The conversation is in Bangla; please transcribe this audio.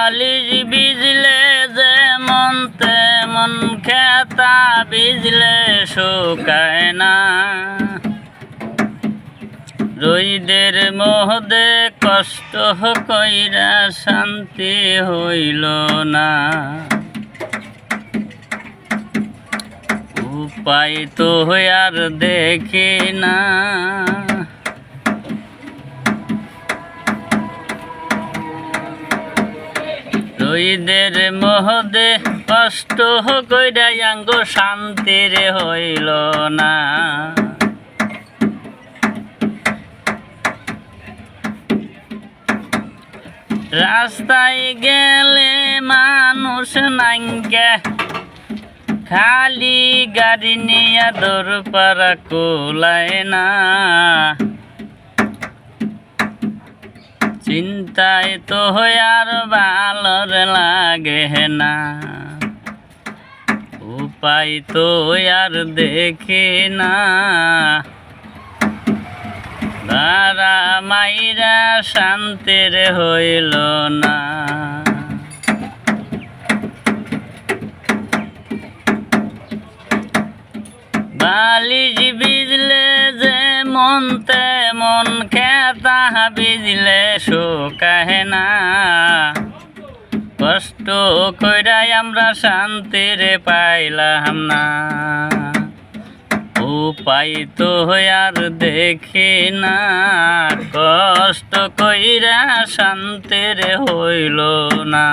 বালিশ বিজলে যেমন তেমন খেতা বিজলে শুকায় না। রইদের মহদে কষ্ট কইরা শান্তি হইল না। উপায় তো আর দেখি না। রইদের মহদে কষ্ট কইরা আঙ্গ শান্তির হইল না। রাস্তায় গেলে মানুষ নাঙ্গে খালি গাড়ি নিয়ে দৌড় পারা কোলায় না। চিন্তায় তো আর ভালোর লাগে না। উপায় তো আর দেখি না। ভাড়া মাইরা শান্তির হইল না। বালিশ বিজলে যেমন তেমন খেতা বিজলে শুকায় না। কষ্ট কইরাই আমরা শান্তির পাইলাম না। উপায় তো আর দেখি না। কষ্ট কইরা শান্তির হইল না।